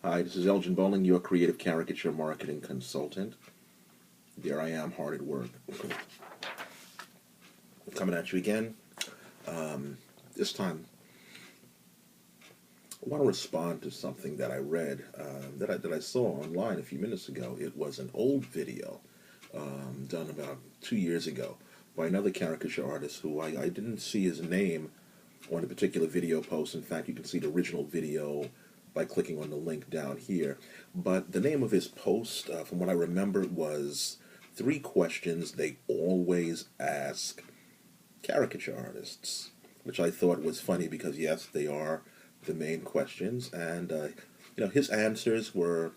Hi, this is Elgin Bowling, your creative caricature marketing consultant. There I am, hard at work. Coming at you again. This time, I want to respond to something that I read, that I saw online a few minutes ago. It was an old video done about 2 years ago by another caricature artist who I didn't see his name on a particular video post. In fact, you can see the original video by clicking on the link down here. But the name of his post, from what I remember, was 3 questions they always ask caricature artists, which I thought was funny because, yes, they are the main questions. And, his answers were,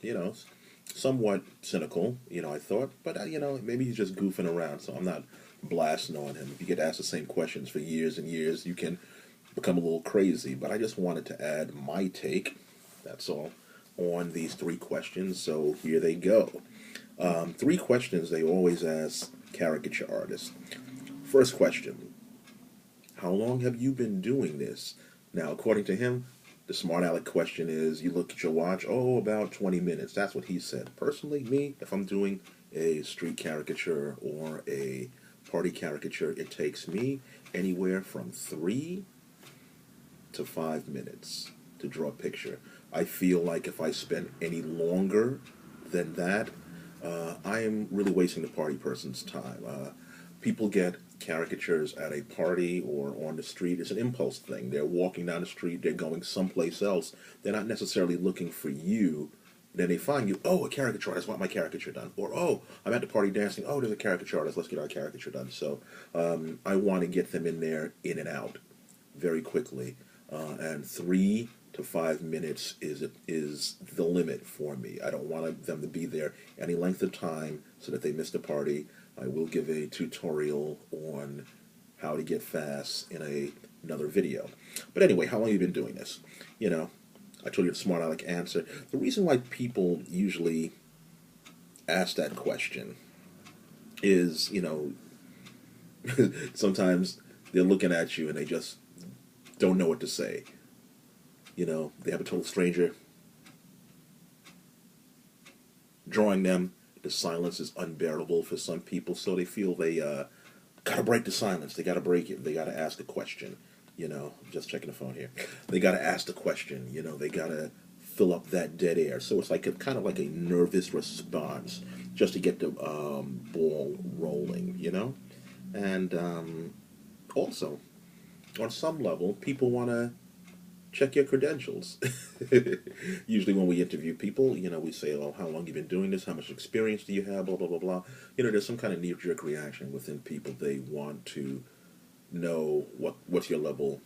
somewhat cynical, I thought. But, maybe he's just goofing around, so I'm not blasting on him. If you get asked the same questions for years and years, you can become a little crazy. But I just wanted to add my take, that's all, on these 3 questions. So here they go. 3 questions they always ask caricature artists. First question: how long have you been doing this? Now, according to him, the smart aleck question is, you look at your watch, about 20 minutes. That's what he said. Personally, me, if I'm doing a street caricature or a party caricature, it takes me anywhere from 3 to 5 minutes to draw a picture. I feel like if I spend any longer than that, I am really wasting the party person's time. People get caricatures at a party or on the street. It's an impulse thing. They're walking down the street, they're going someplace else. They're not necessarily looking for you. Then they find you, a caricature artist, I want my caricature done. Or, I'm at the party dancing, there's a caricature artist, let's get our caricature done. So I want to get them in there, in and out, very quickly. And 3 to 5 minutes is the limit for me. I don't want them to be there any length of time so that they miss the party. I will give a tutorial on how to get fast in another video. But anyway, how long have you been doing this? I told you the smart aleck answer. The reason why people usually ask that question is, sometimes they're looking at you and they just don't know what to say. They have a total stranger drawing them. The silence is unbearable for some people, so they feel they gotta break the silence. They gotta break it. They gotta ask a question. Just checking the phone here. They gotta ask the question. They gotta fill up that dead air. So it's like kind of like a nervous response just to get the ball rolling. And also, on some level, people want to check your credentials. Usually when we interview people, we say, how long have you been doing this? How much experience do you have? Blah, blah, blah, blah. There's some kind of knee-jerk reaction within people. They want to know what's your level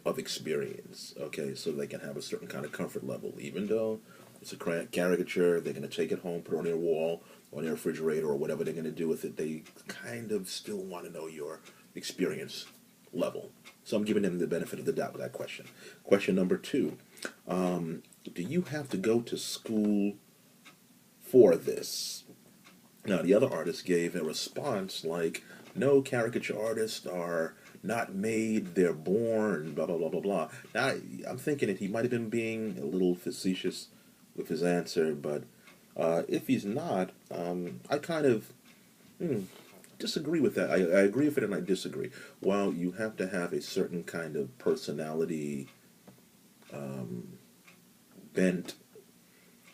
of experience, okay, so they can have a certain kind of comfort level. Even though it's a caricature, they're going to take it home, put it on their wall, on their refrigerator, or whatever they're going to do with it, they kind of still want to know your experience level. So I'm giving them the benefit of the doubt with that question. Question number 2. Do you have to go to school for this? Now, the other artist gave a response like, no, caricature artists are not made, they're born, blah, blah, blah, blah, blah. Now, I'm thinking that he might have been being a little facetious with his answer, but if he's not, I kind of disagree with that. I agree with it and I disagree. While you have to have a certain kind of personality bent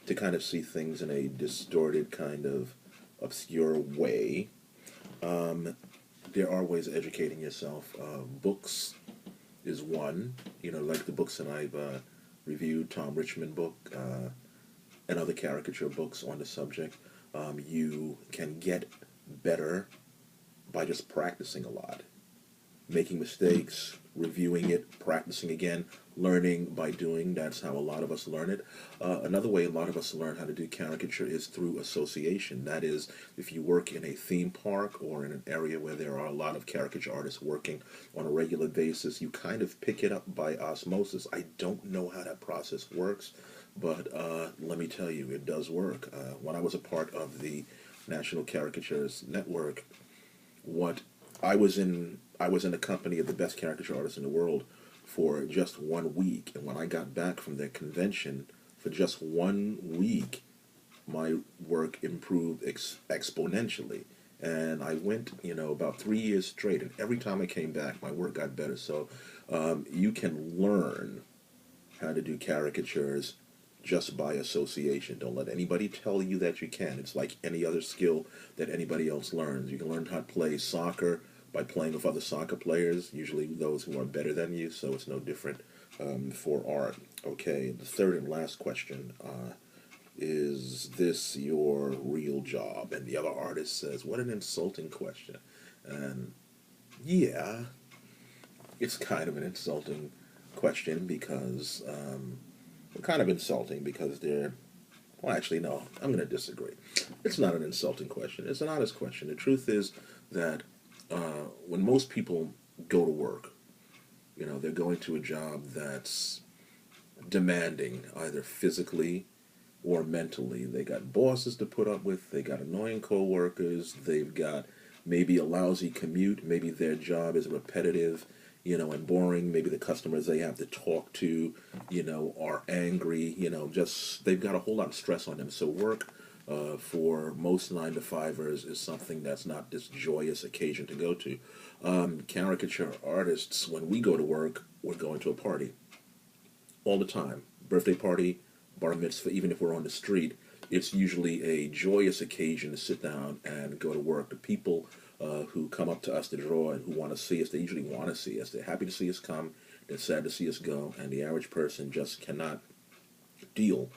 to kind of see things in a distorted kind of obscure way, there are ways of educating yourself. Books is one, like the books that I've reviewed, Tom Richmond book, and other caricature books on the subject. You can get better by just practicing a lot, making mistakes, reviewing it, practicing again, learning by doing. That's how a lot of us learn it. Another way a lot of us learn how to do caricature is through association. That is, if you work in a theme park or in an area where there are a lot of caricature artists working on a regular basis, you kind of pick it up by osmosis. I don't know how that process works, but let me tell you, it does work. When I was a part of the National Caricatures Network, I was in the company of the best caricature artists in the world for just 1 week, and when I got back from their convention for just 1 week, my work improved exponentially. And I went, about 3 years straight, and every time I came back, my work got better. So you can learn how to do caricatures just by association. Don't let anybody tell you that you can. It's like any other skill that anybody else learns. You can learn how to play soccer by playing with other soccer players, usually those who are better than you, so it's no different for art. Okay, the third and last question, is this your real job? And the other artist says, what an insulting question. And yeah, it's kind of an insulting question because, kind of insulting because they're, well, actually, no, I'm going to disagree. It's not an insulting question. It's an honest question. The truth is that when most people go to work, they're going to a job that's demanding, either physically or mentally. They got bosses to put up with, they got annoying coworkers, they've got maybe a lousy commute, maybe their job is repetitive, and boring, maybe the customers they have to talk to, are angry, just they've got a whole lot of stress on them. So work for most 9 to 5ers is something that's not this joyous occasion to go to. Caricature artists, when we go to work, we're going to a party all the time. Birthday party, bar mitzvah, even if we're on the street, it's usually a joyous occasion to sit down and go to work. The people who come up to us to draw and who want to see us, they usually want to see us. They're happy to see us come. They're sad to see us go. And the average person just cannot deal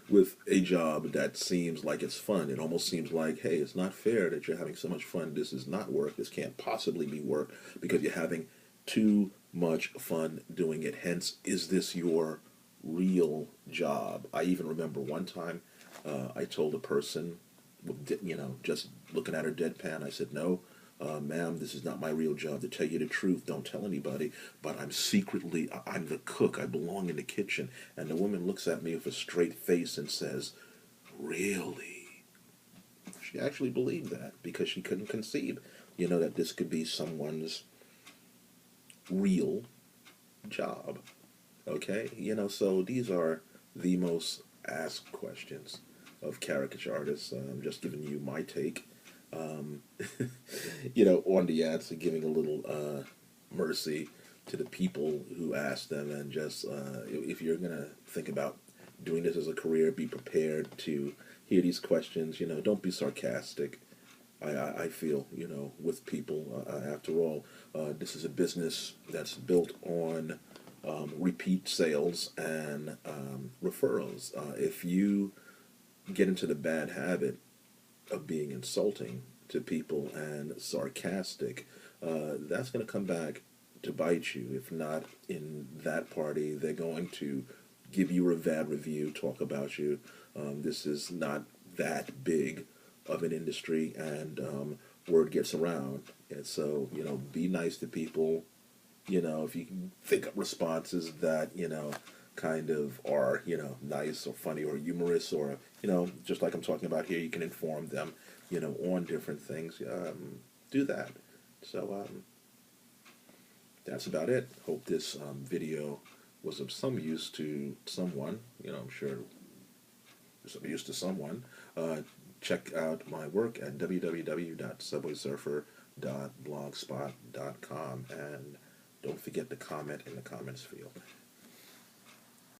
with a job that seems like it's fun. It almost seems like, hey, it's not fair that you're having so much fun. This is not work. This can't possibly be work because you're having too much fun doing it. Hence, is this your real job? I even remember one time I told a person, just looking at her deadpan, I said, no, ma'am, this is not my real job. To tell you the truth, don't tell anybody, but I'm the cook. I belong in the kitchen. And the woman looks at me with a straight face and says, really? She actually believed that because she couldn't conceive, that this could be someone's real job. Okay? So these are the most asked questions of caricature artists. I'm just giving you my take. On the answer, giving a little mercy to the people who asked them, and just if you're gonna think about doing this as a career, be prepared to hear these questions. Don't be sarcastic. I feel with people. After all, this is a business that's built on repeat sales and referrals. If you get into the bad habit of being insulting to people and sarcastic, that's going to come back to bite you. If not in that party, they're going to give you a bad review, talk about you. This is not that big of an industry, and word gets around. And so, be nice to people. If you can think up responses that, kind of are, nice or funny or humorous, or, just like I'm talking about here, you can inform them, on different things. Do that. So that's about it. Hope this video was of some use to someone. I'm sure it's of use to someone. Check out my work at www.subwaysurfer.blogspot.com, and don't forget to comment in the comments field.